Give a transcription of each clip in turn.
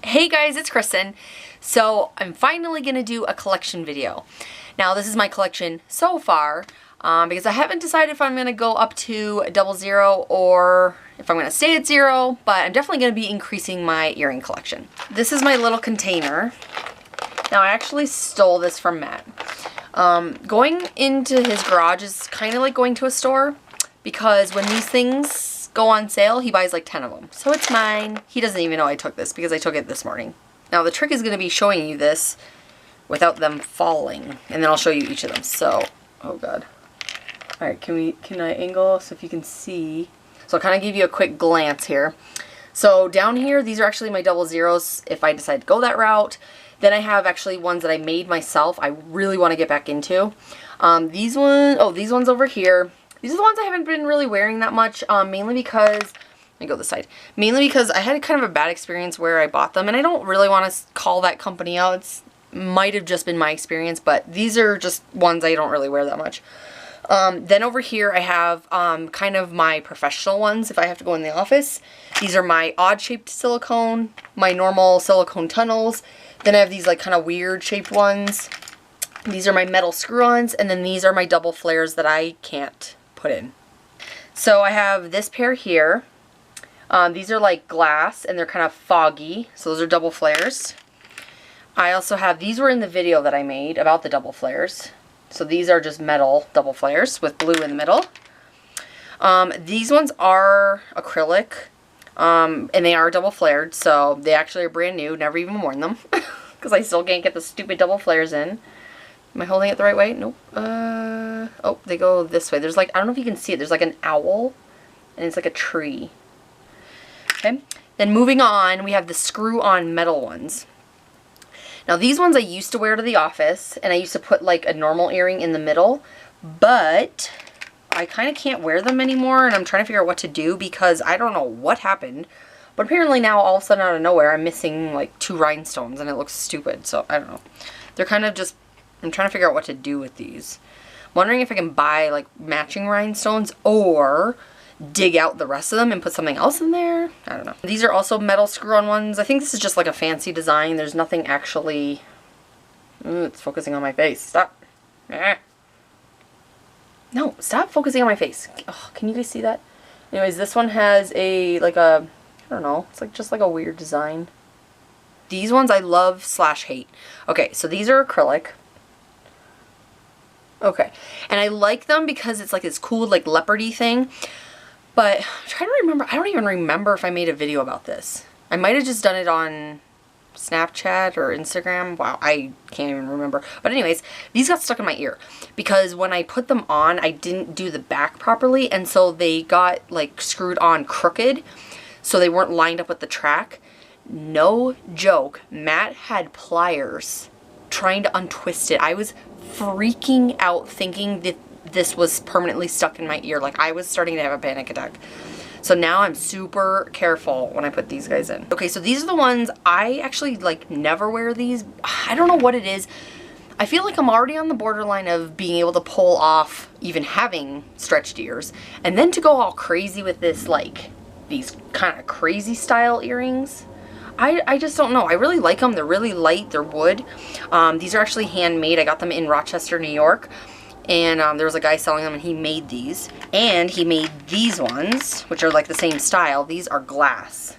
Hey guys, it's Kristen. So I'm finally gonna do a collection video. Now this is my collection so far because I haven't decided if I'm gonna go up to 00 or if I'm gonna stay at 0, but I'm definitely gonna be increasing my earring collection. This is my little container. Now I actually stole this from Matt. Going into his garage is kind of like going to a store because when these things go on sale, he buys like 10 of them. So it's mine. He doesn't even know I took this because I took it this morning. Now the trick is going to be showing you this without them falling, and then I'll show you each of them. So, oh god. Alright, can I angle so if you can see? So I'll kind of give you a quick glance here. So down here, these are actually my 00s if I decide to go that route. Then I have actually ones that I made myself I really want to get back into. These ones over here. These are the ones I haven't been really wearing that much, mainly because, let me go this side, mainly because I had kind of a bad experience where I bought them, and I don't really want to call that company out. It's might have just been my experience, but these are just ones I don't really wear that much. Then over here I have kind of my professional ones if I have to go in the office. These are my odd-shaped silicone, my normal silicone tunnels. Then I have these like kind of weird shaped ones. These are my metal screw-ons, and then these are my double flares that I can't put in. So I have this pair here. These are like glass and they're kind of foggy, so those are double flares. I also have, these were in the video that I made about the double flares. So these are just metal double flares with blue in the middle. These ones are acrylic and they are double flared, so they actually are brand new, never even worn them because I still can't get the stupid double flares in. Am I holding it the right way? Nope. Oh, they go this way. There's like, I don't know if you can see it. There's like an owl, and it's like a tree. Okay. Then moving on, we have the screw-on metal ones. Now these ones I used to wear to the office, and I used to put like a normal earring in the middle, but I kind of can't wear them anymore, and I'm trying to figure out what to do because I don't know what happened. But apparently now, all of a sudden, out of nowhere, I'm missing like 2 rhinestones, and it looks stupid, so I don't know. They're kind of just, I'm trying to figure out what to do with these. I'm wondering if I can buy like matching rhinestones or dig out the rest of them and put something else in there. I don't know. These are also metal screw-on ones. I think this is just like a fancy design. There's nothing actually... Ooh, it's focusing on my face. Stop. No, stop focusing on my face. Oh, can you guys see that? Anyways, this one has a, like a, I don't know. It's like just like a weird design. These ones I love / hate. Okay, so these are acrylic. Okay, and I like them because it's like this cool like leopardy thing, but I'm trying to remember, I don't even remember if I made a video about this. I might have just done it on Snapchat or Instagram. Wow, I can't even remember. But anyways, these got stuck in my ear because when I put them on, I didn't do the back properly, and so they got like screwed on crooked, so they weren't lined up with the track. No joke, Matt had pliers trying to untwist it. I was freaking out thinking that this was permanently stuck in my ear. Like I was starting to have a panic attack. So now I'm super careful when I put these guys in. Okay, so these are the ones I actually like never wear these. I don't know what it is. I feel like I'm already on the borderline of being able to pull off even having stretched ears. And then to go all crazy with this, like these kind of crazy style earrings. I just don't know. I really like them. They're really light. They're wood. These are actually handmade. I got them in Rochester, New York. And there was a guy selling them and he made these. And he made these ones, which are like the same style. These are glass.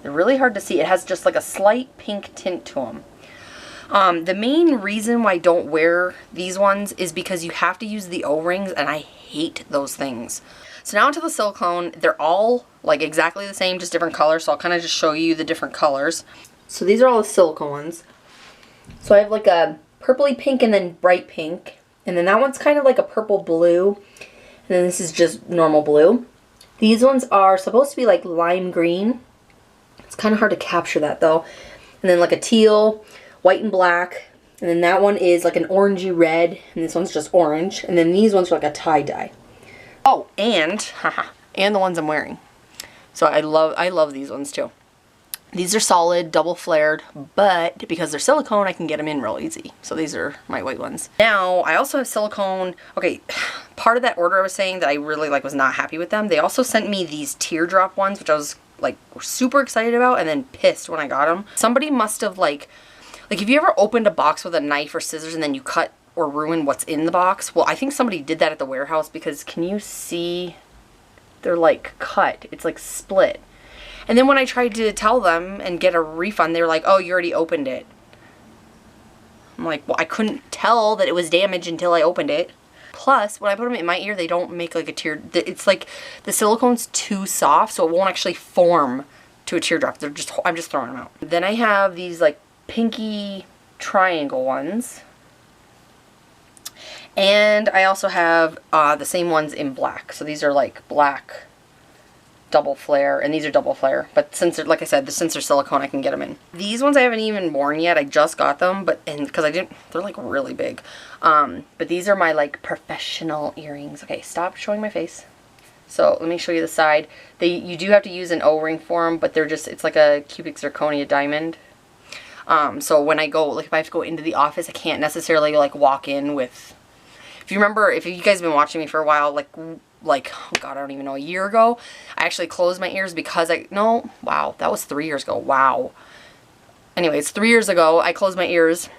They're really hard to see. It has just like a slight pink tint to them. The main reason why I don't wear these ones is because you have to use the O-rings, and I hate those things. So now onto the silicone. They're all like exactly the same, just different colors. So I'll kind of just show you the different colors. So these are all the silicone ones. So I have like a purpley pink and then bright pink. And then that one's kind of like a purple blue. And then this is just normal blue. These ones are supposed to be like lime green. It's kind of hard to capture that though. And then like a teal, white and black. And then that one is like an orangey red. And this one's just orange. And then these ones are like a tie-dye. Oh, and the ones I'm wearing. So I love these ones too. These are solid, double flared, but because they're silicone, I can get them in real easy. So these are my white ones. Now, I also have silicone. Okay, part of that order I was saying that I really like was not happy with them. They also sent me these teardrop ones, which I was like were super excited about and then pissed when I got them. Somebody must have like have you ever opened a box with a knife or scissors and then you cut or ruin what's in the box? Well, I think somebody did that at the warehouse, because can you see they're like cut? It's like split. And then when I tried to tell them and get a refund, they were like, oh, you already opened it. I'm like, well, I couldn't tell that it was damaged until I opened it. Plus, when I put them in my ear, they don't make like a tear. It's like the silicone's too soft, so it won't actually form to a teardrop. I'm just throwing them out. Then I have these like pinky triangle ones. And I also have the same ones in black. So these are like black double flare, and these are double flare, but since they're, like I said, since they're silicone, I can get them in. These ones I haven't even worn yet. I just got them, because I didn't, they're like really big. But these are my like professional earrings. Okay, stop showing my face. So let me show you the side. You do have to use an O-ring for them, but they're just, it's like a cubic zirconia diamond. So when I go, like if I have to go into the office, I can't necessarily like walk in with, if you remember, if you guys have been watching me for a while, like, oh God, I don't even know, a year ago, I actually closed my ears because wow, that was 3 years ago. Wow. Anyways, 3 years ago, I closed my ears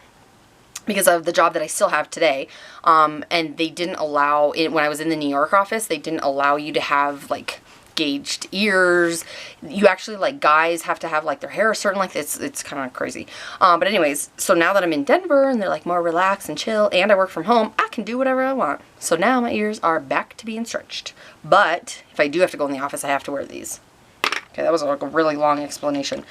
because of the job that I still have today. And they didn't allow, when I was in the New York office, they didn't allow you to have like gauged ears. You actually, like, guys have to have like their hair a certain length. It's kind of crazy. But anyways, so now that I'm in Denver and they're like more relaxed and chill, and I work from home, I can do whatever I want. So now my ears are back to being stretched. But if I do have to go in the office, I have to wear these. Okay, that was like a really long explanation.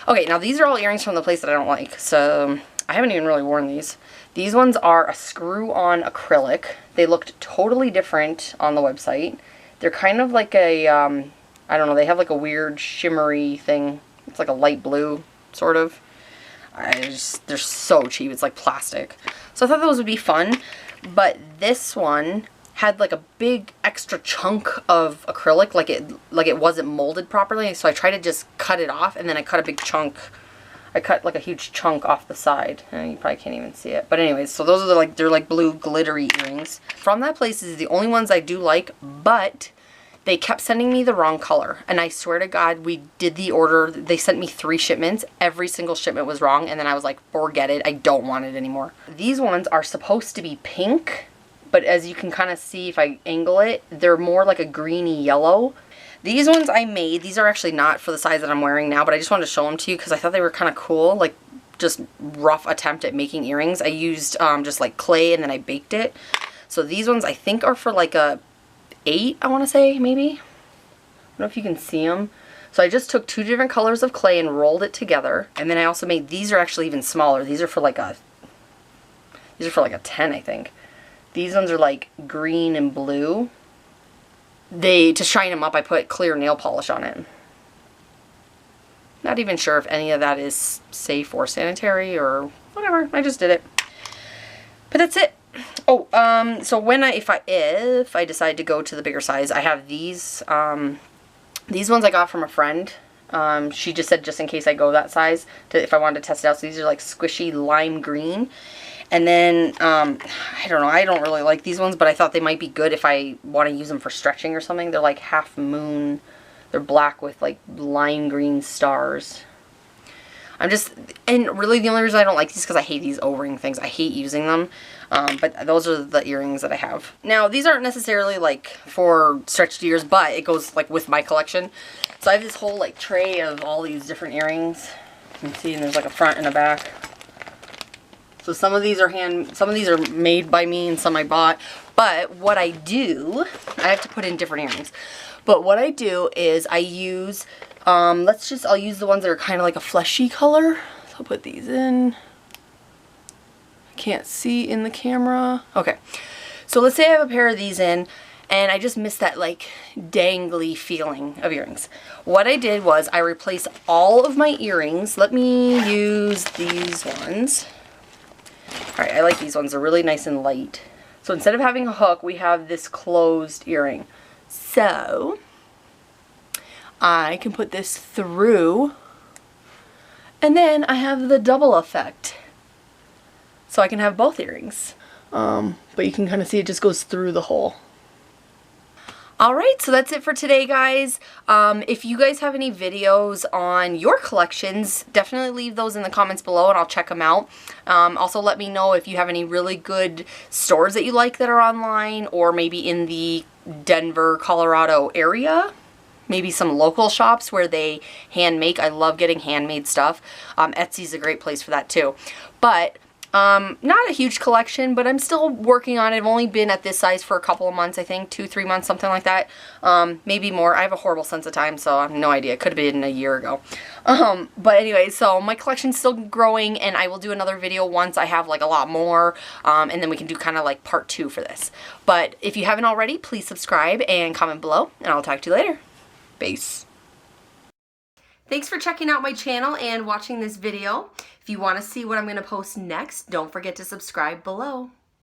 Okay, now these are all earrings from the place that I don't like. So I haven't even really worn these. These ones are a screw-on acrylic. They looked totally different on the website. They're kind of like a, I don't know, they have like a weird shimmery thing. It's like a light blue, sort of. They're so cheap. It's like plastic. So I thought those would be fun. But this one had like a big extra chunk of acrylic, like it wasn't molded properly. So I tried to just cut it off, and then I cut a big chunk. I cut like a huge chunk off the side. You probably can't even see it. But anyways, so those are they're like blue glittery earrings. From that place is the only ones I do like, but they kept sending me the wrong color. And I swear to God, we did the order. They sent me 3 shipments. Every single shipment was wrong. And then I was like, forget it. I don't want it anymore. These ones are supposed to be pink, but as you can kind of see if I angle it, they're more like a greeny yellow. These ones I made, these are actually not for the size that I'm wearing now, but I just wanted to show them to you because I thought they were kind of cool, like just rough attempt at making earrings. I used just like clay and then I baked it. So these ones I think are for like a 8, I want to say, maybe. I don't know if you can see them. So I just took 2 different colors of clay and rolled it together. And then I also made, these are actually even smaller. These are for like a 10, I think. These ones are like green and blue. To shine them up, I put clear nail polish on it. Not even sure if any of that is safe or sanitary or whatever. I just did it. But that's it. Oh, so if I decide to go to the bigger size, I have these. These ones I got from a friend. She just said just in case I go that size, if I wanted to test it out. So these are like squishy lime green. And then, I don't know, I don't really like these ones, but I thought they might be good if I want to use them for stretching or something. They're like half moon. They're black with like lime green stars. And really the only reason I don't like these is because I hate these O-ring things. I hate using them. But those are the earrings that I have. Now, these aren't necessarily like for stretched ears, but it goes like with my collection. So I have this whole like tray of all these different earrings. You can see, and there's like a front and a back. So some of these are made by me and some I bought. But what I do, I have to put in different earrings. But what I do is I use, I'll use the ones that are kind of like a fleshy color. So I'll put these in. I can't see in the camera. Okay. So let's say I have a pair of these in and I just miss that like dangly feeling of earrings. What I did was I replaced all of my earrings. Let me use these ones. Alright, I like these ones. They're really nice and light. So instead of having a hook, we have this closed earring. So I can put this through, and then I have the double effect. So I can have both earrings. But you can kind of see it just goes through the hole. Alright, so that's it for today, guys. If you guys have any videos on your collections, definitely leave those in the comments below and I'll check them out. Also, let me know if you have any really good stores that you like that are online, or maybe in the Denver, Colorado area. Maybe some local shops where they hand make. I love getting handmade stuff. Etsy's a great place for that too. But not a huge collection, but I'm still working on it. I've only been at this size for a couple of months, I think, 2-3 months, something like that. Maybe more. I have a horrible sense of time, so I have no idea. It could have been a year ago. But anyway, so my collection's still growing, and I will do another video once I have like a lot more, and then we can do kind of like part 2 for this. But if you haven't already, please subscribe and comment below, and I'll talk to you later. Peace. Thanks for checking out my channel and watching this video. If you want to see what I'm going to post next, don't forget to subscribe below.